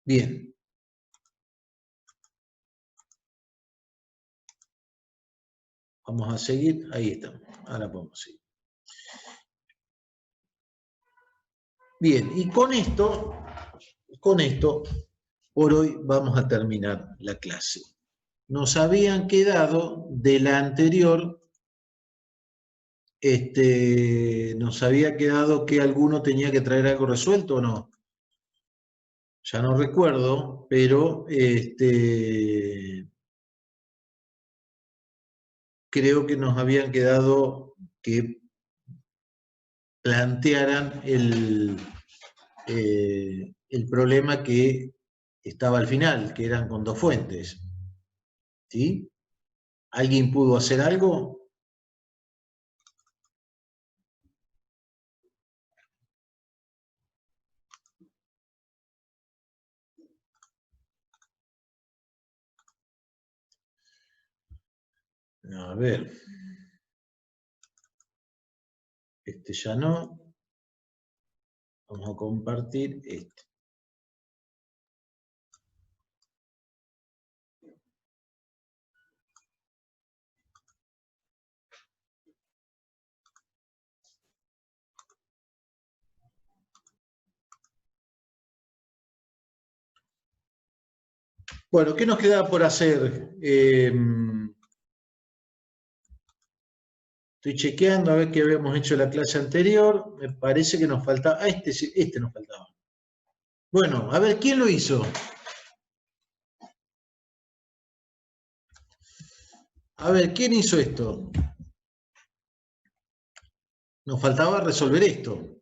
Bien. Vamos a seguir. Ahí estamos. Ahora podemos seguir. Bien, y con esto, por hoy vamos a terminar la clase. Nos habían quedado de la anterior, nos había quedado que alguno tenía que traer algo resuelto o no. Ya no recuerdo, pero creo que nos habían quedado que plantearan el problema que estaba al final, que eran con dos fuentes. ¿Sí? ¿Alguien pudo hacer algo? A ver. Ya no. Vamos a compartir este. Bueno, ¿qué nos queda por hacer? Estoy chequeando a ver qué habíamos hecho en la clase anterior. Me parece que nos faltaba. Ah, este nos faltaba. Bueno, a ver, ¿quién lo hizo? A ver, ¿quién hizo esto? Nos faltaba resolver esto.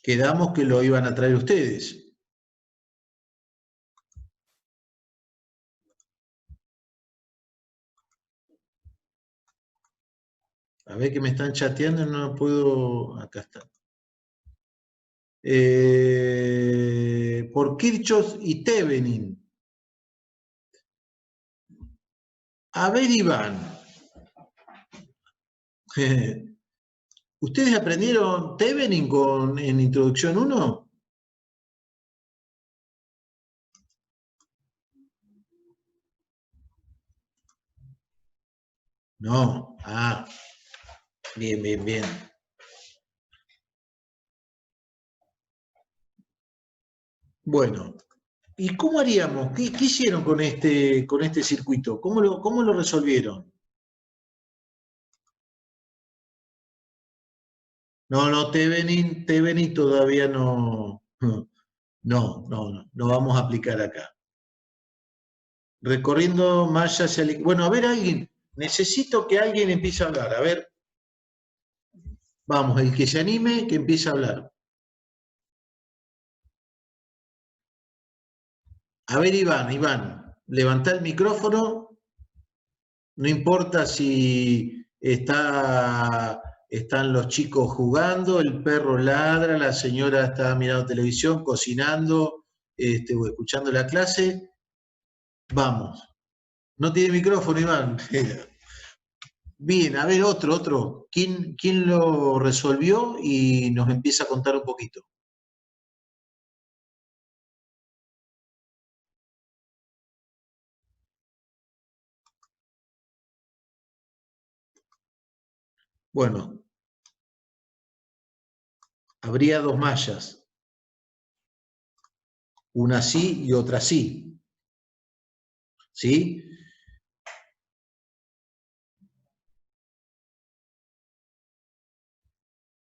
Quedamos que lo iban a traer ustedes. A ver que me están chateando y no puedo. Acá está. Por Kirchhoff y Thevenin. A ver, Iván. ¿Ustedes aprendieron Thevenin en Introducción 1? No. Ah, bien, bien, bien. Bueno, ¿y cómo haríamos? ¿Qué hicieron con este circuito? ¿Cómo lo resolvieron? No, Tevenin todavía no vamos a aplicar acá. Recorriendo malla hacia el... Bueno, a ver, necesito que alguien empiece a hablar. A ver, vamos, el que se anime, que empiece a hablar. A ver, Iván, levantá el micrófono. No importa si están los chicos jugando, el perro ladra, la señora está mirando televisión, cocinando, o escuchando la clase. Vamos. No tiene micrófono, Iván. Bien, a ver, otro. ¿Quién lo resolvió y nos empieza a contar un poquito? Bueno, habría dos mallas. Una así y otra así. ¿Sí?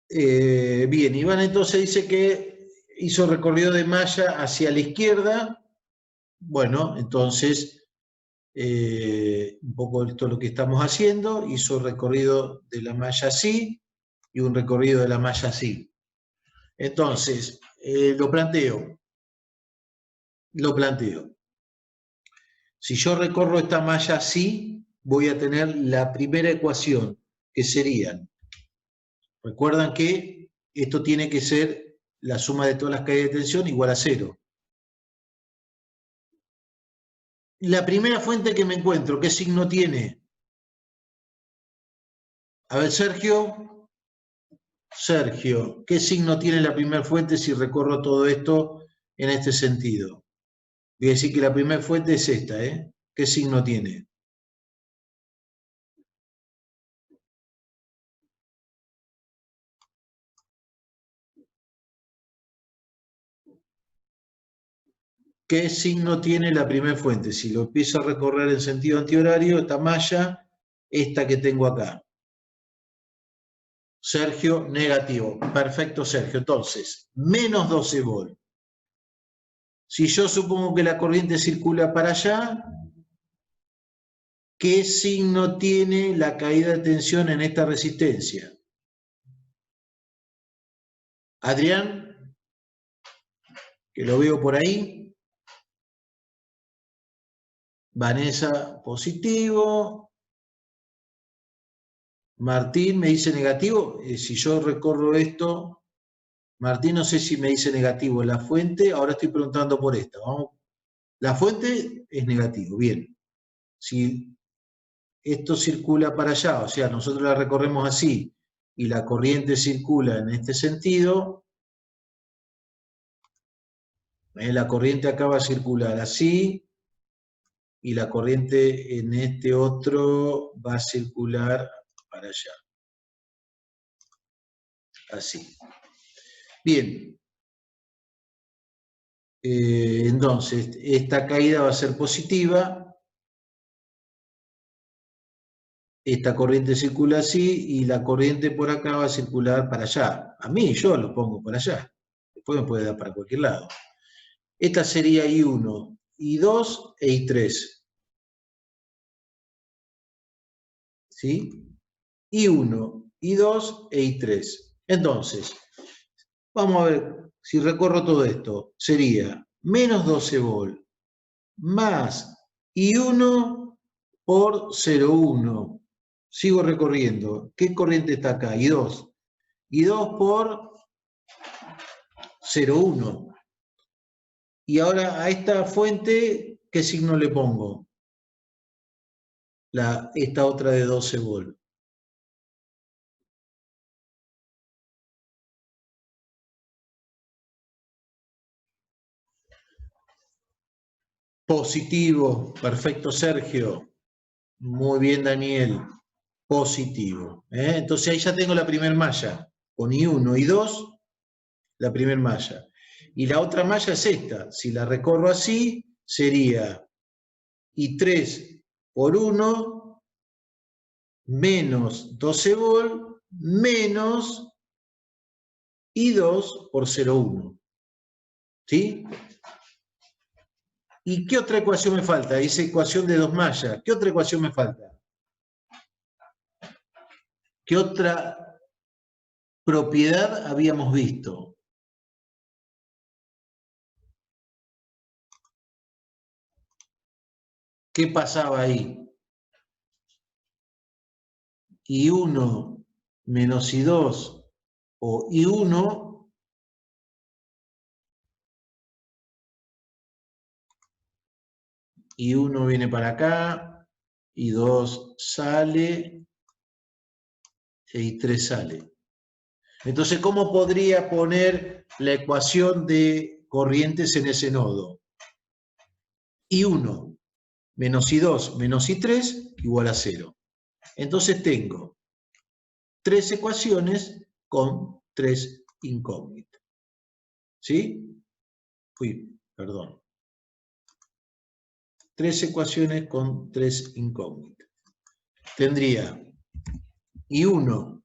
Bien, Iván entonces dice que hizo recorrido de malla hacia la izquierda. Bueno, entonces, un poco esto es lo que estamos haciendo. Hizo recorrido de la malla así y un recorrido de la malla así. Entonces, lo planteo. Si yo recorro esta malla así, voy a tener la primera ecuación, que serían, recuerdan que esto tiene que ser la suma de todas las caídas de tensión igual a 0. La primera fuente que me encuentro, ¿qué signo tiene? A ver, Sergio, ¿qué signo tiene la primera fuente si recorro todo esto en este sentido? Voy a decir que la primera fuente es esta, ¿eh? ¿Qué signo tiene? ¿Qué signo tiene la primera fuente? Si lo empiezo a recorrer en sentido antihorario, esta malla, esta que tengo acá. Sergio, negativo. Perfecto, Sergio. Entonces, menos 12 volt. Si yo supongo que la corriente circula para allá, ¿qué signo tiene la caída de tensión en esta resistencia? Adrián, que lo veo por ahí. Vanessa, positivo. Martín me dice negativo. Si yo recorro esto, Martín no sé si me dice negativo la fuente. Ahora estoy preguntando por esta. Vamos. La fuente es negativo, bien. Si esto circula para allá, o sea, nosotros la recorremos así, y la corriente circula en este sentido, la corriente acá va a circular así, y la corriente en este otro va a circular para allá. Así. Bien. Entonces, esta caída va a ser positiva. Esta corriente circula así y la corriente por acá va a circular para allá. A mí, yo lo pongo para allá. Después me puede dar para cualquier lado. Esta sería I1, I2 e I3. ¿Sí? I1, I2 e I3. Entonces, vamos a ver si recorro todo esto. Sería menos 12 volt más I1 por 0,1. Sigo recorriendo. ¿Qué corriente está acá? I2. I2 por 0,1. Y ahora a esta fuente, ¿qué signo le pongo? Esta otra de 12 volt. Positivo. Perfecto, Sergio. Muy bien, Daniel. Positivo. Entonces ahí ya tengo la primera malla. Con I1 y I2, la primera malla. Y la otra malla es esta. Si la recorro así, sería I3 por 1 menos 12 volt menos I2 por 0,1. ¿Sí? ¿Y qué otra ecuación me falta? Esa ecuación de dos mallas. ¿Qué otra ecuación me falta? ¿Qué otra propiedad habíamos visto? ¿Qué pasaba ahí? I1 menos I2 o I1 viene para acá, I2 sale e I3 sale. Entonces, ¿cómo podría poner la ecuación de corrientes en ese nodo? I1 menos I2 menos I3 igual a 0. Entonces tengo tres ecuaciones con tres incógnitas. ¿Sí? Perdón. Tres ecuaciones con tres incógnitas. Tendría I1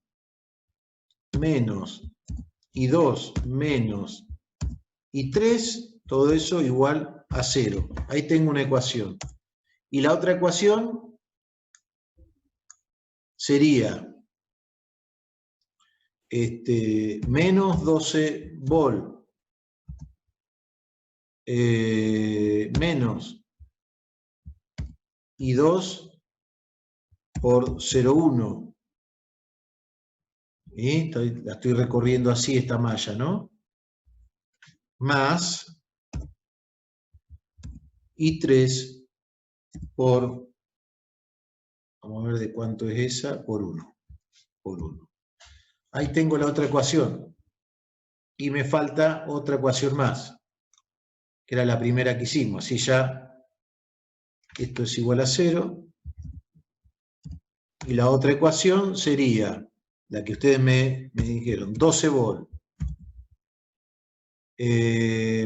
menos I2 menos I3, todo eso igual a 0. Ahí tengo una ecuación. Y la otra ecuación sería menos 12 volt menos I2 por 0,1. La estoy recorriendo así esta malla, ¿no? Más I3 por, vamos a ver de cuánto es esa, por 1. Ahí tengo la otra ecuación. Y me falta otra ecuación más, que era la primera que hicimos. Así ya esto es igual a 0. Y la otra ecuación sería la que ustedes me dijeron, 12 volt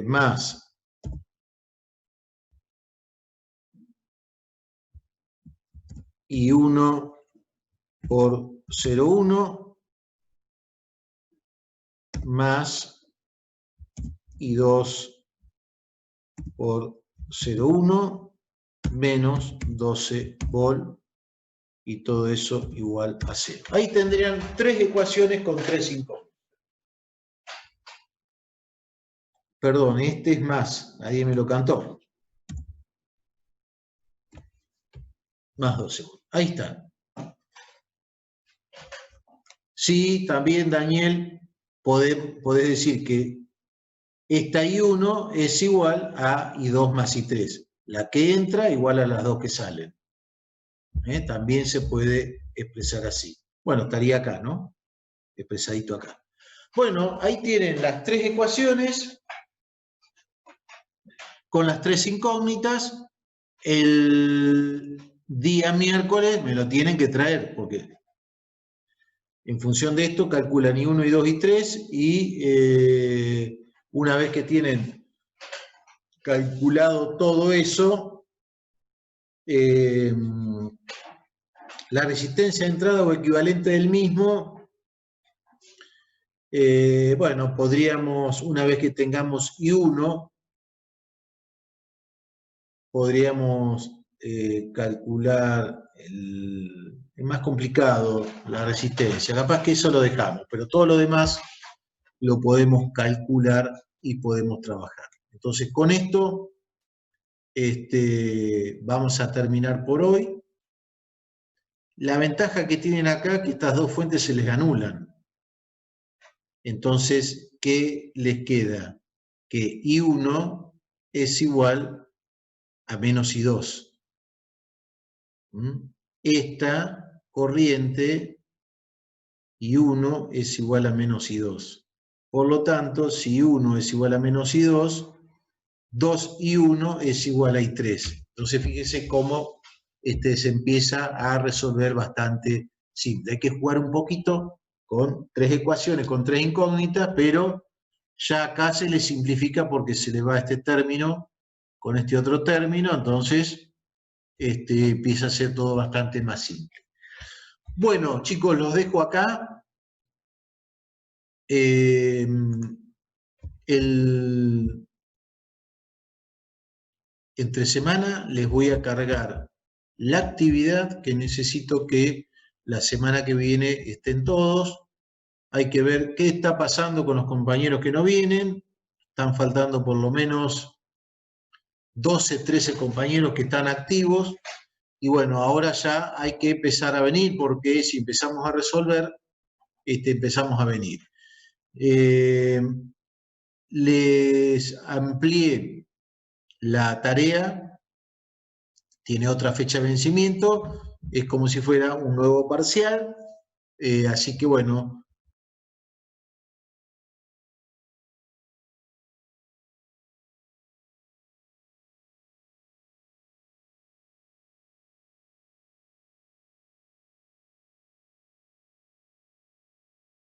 más I1 por 0,1 más I2 por 0,1 menos 12 volt y todo eso igual a 0. Ahí tendrían tres ecuaciones con tres incógnitas. Perdón, este es más, nadie me lo cantó. Más 12 volt. Ahí está. Sí, también, Daniel, podés decir que esta I1 es igual a I2 más I3. La que entra igual a las dos que salen. También se puede expresar así. Bueno, estaría acá, ¿no? Expresadito acá. Bueno, ahí tienen las tres ecuaciones con las tres incógnitas. El día miércoles me lo tienen que traer, porque en función de esto calculan I1, I2 y 3 y una vez que tienen calculado todo eso, la resistencia de entrada o equivalente del mismo, bueno, podríamos, una vez que tengamos I1, podríamos calcular es más complicado la resistencia, capaz que eso lo dejamos, pero todo lo demás lo podemos calcular y podemos trabajar. Entonces con esto vamos a terminar por hoy. La ventaja que tienen acá es que estas dos fuentes se les anulan. Entonces, ¿qué les queda? Que I1 es igual a menos I2. Esta corriente I1 es igual a menos I2. Por lo tanto, si I1 es igual a menos I2, 2I1 es igual a I3. Entonces, fíjense cómo se empieza a resolver bastante simple. Hay que jugar un poquito con tres ecuaciones, con tres incógnitas, pero Ya acá se le simplifica porque se le va este término con este otro término, entonces empieza a ser todo bastante más simple. Bueno, chicos, los dejo acá. Entre semana les voy a cargar la actividad que necesito que la semana que viene estén todos. Hay que ver qué está pasando con los compañeros que no vienen. Están faltando por lo menos 12, 13 compañeros que están activos. Y bueno, ahora ya hay que empezar a venir porque si empezamos a resolver, empezamos a venir. Les amplié la tarea, tiene otra fecha de vencimiento, es como si fuera un nuevo parcial, así que bueno,